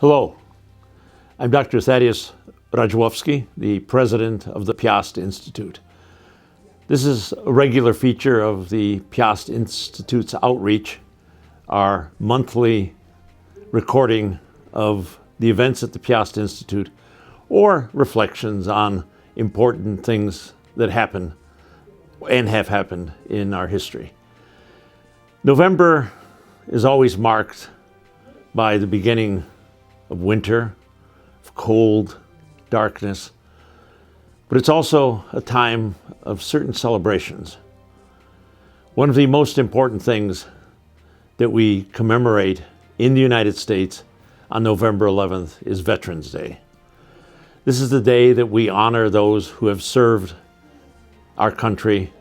Hello, I'm Dr. Thaddeus Radzilowski, the president of the Piast Institute. This is a regular feature of the Piast Institute's outreach, our monthly recording of the events at the Piast Institute or reflections on important things that happen and have happened in our history. November is always marked by the beginning of winter, of cold, darkness, but it's also a time of certain celebrations. One of the most important things that we commemorate in the United States on November 11th is Veterans Day. This is the day that we honor those who have served our country,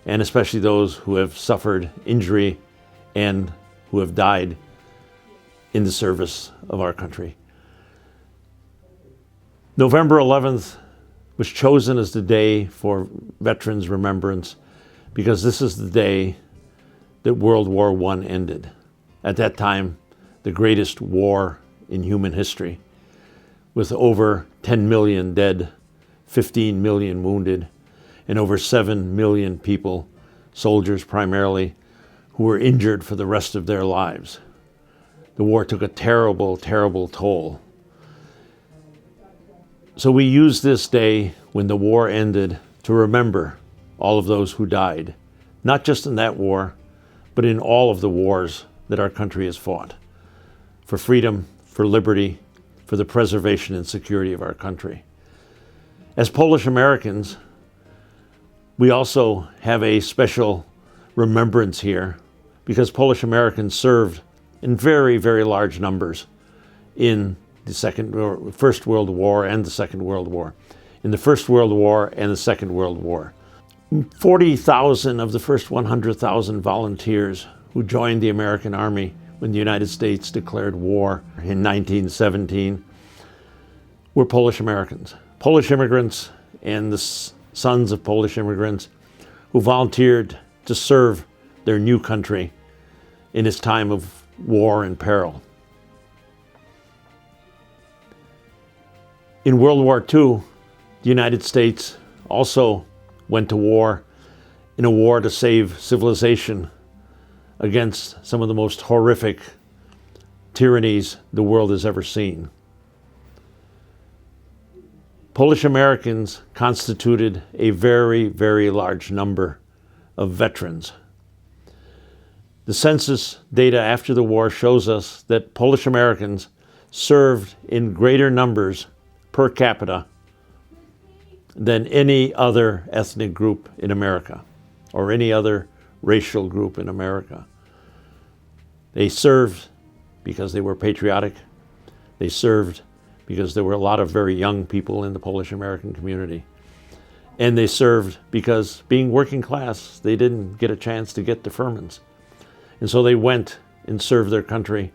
and especially those who have suffered injury and who have died in the service of our country. November 11th was chosen as the day for Veterans Remembrance because this is the day that World War I ended. At that time, the greatest war in human history, with over 10 million dead, 15 million wounded, and over 7 million people, soldiers primarily, who were injured for the rest of their lives. The war took a terrible, terrible toll. So we use this day when the war ended to remember all of those who died, not just in that war, but in all of the wars that our country has fought, for freedom, for liberty, for the preservation and security of our country. As Polish Americans, we also have a special remembrance here because Polish Americans served in very, very large numbers in the First World War and the Second World War. In the First World War and the Second World War. 40,000 of the first 100,000 volunteers who joined the American Army when the United States declared war in 1917 were Polish Americans. Polish immigrants and the sons of Polish immigrants who volunteered to serve their new country in its time of war and peril. In World War II, the United States also went to war in a war to save civilization against some of the most horrific tyrannies the world has ever seen. Polish Americans constituted a very, very large number of veterans. The census data after the war shows us that Polish Americans served in greater numbers per capita than any other ethnic group in America or any other racial group in America. They served because they were patriotic. They served because there were a lot of very young people in the Polish American community. And they served because, being working class, they didn't get a chance to get deferments. And so they went and served their country,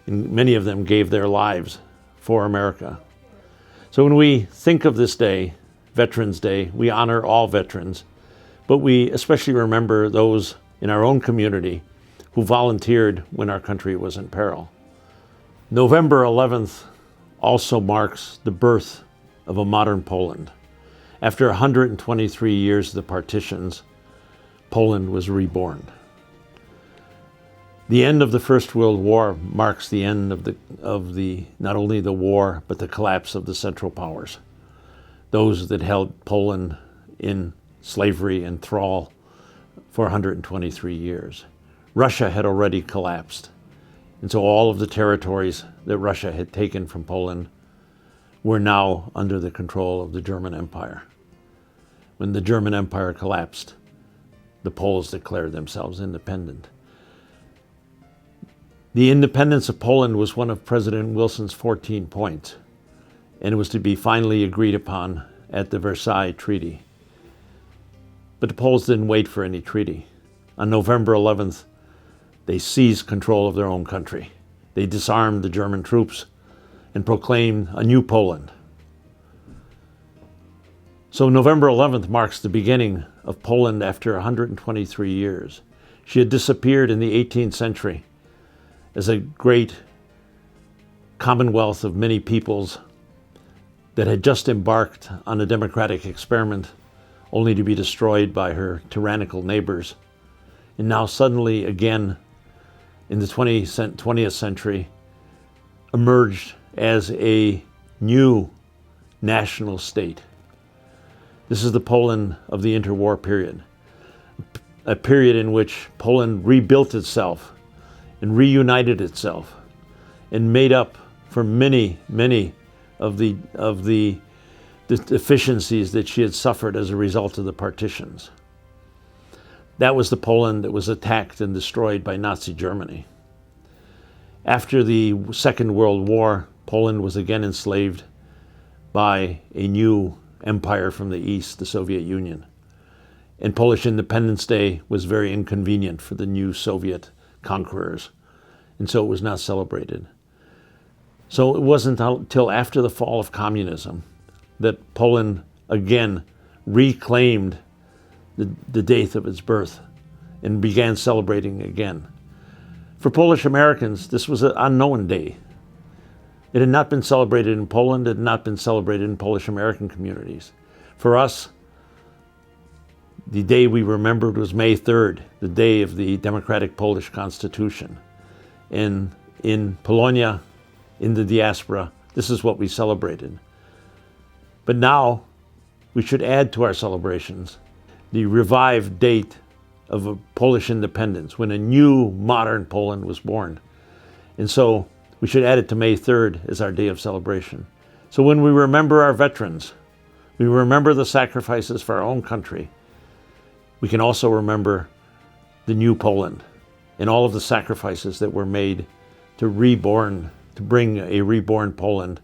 and many of them gave their lives for America. So when we think of this day, Veterans Day, we honor all veterans, but we especially remember those in our own community who volunteered when our country was in peril. November 11th also marks the birth of a modern Poland. After 123 years of the partitions, Poland was reborn. The end of the First World War marks the end of the not only the war, but the collapse of the Central Powers, those that held Poland in slavery and thrall for 123 years. Russia had already collapsed, and so all of the territories that Russia had taken from Poland were now under the control of the German Empire. When the German Empire collapsed, the Poles declared themselves independent. The independence of Poland was one of President Wilson's 14 points, and it was to be finally agreed upon at the Versailles Treaty. But the Poles didn't wait for any treaty. On November 11th, they seized control of their own country. They disarmed the German troops and proclaimed a new Poland. So November 11th marks the beginning of Poland after 123 years. She had disappeared in the 18th century as a great commonwealth of many peoples that had just embarked on a democratic experiment only to be destroyed by her tyrannical neighbors. And now suddenly again in the 20th century emerged as a new national state. This is the Poland of the interwar period, a period in which Poland rebuilt itself and reunited itself and made up for many of the deficiencies that she had suffered as a result of the partitions. That was the Poland that was attacked and destroyed by Nazi Germany. After the Second World War, Poland was again enslaved by a new empire from the East, the Soviet Union. And Polish Independence Day was very inconvenient for the new Soviet conquerors, and so it was not celebrated. So it wasn't until after the fall of communism that Poland again reclaimed the date of its birth and began celebrating again. For Polish Americans, this was an unknown day. It had not been celebrated in Poland, it had not been celebrated in Polish American communities. For us, the day we remembered was May 3rd, the day of the democratic Polish Constitution. In Polonia, in the diaspora, this is what we celebrated. But now, we should add to our celebrations the revived date of Polish independence, when a new modern Poland was born. And so we should add it to May 3rd as our day of celebration. So when we remember our veterans, we remember the sacrifices for our own country, we can also remember the new Poland and all of the sacrifices that were made to bring a reborn Poland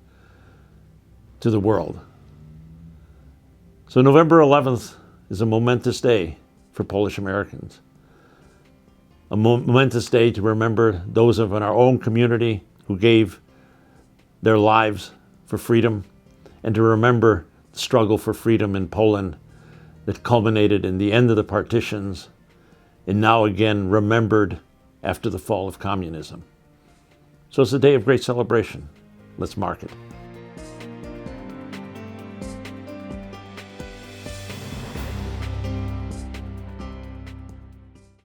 to the world. So November 11th is a momentous day for Polish Americans. A momentous day to remember those in our own community who gave their lives for freedom, and to remember the struggle for freedom in Poland that culminated in the end of the partitions and now again remembered after the fall of communism. So it's a day of great celebration. Let's mark it.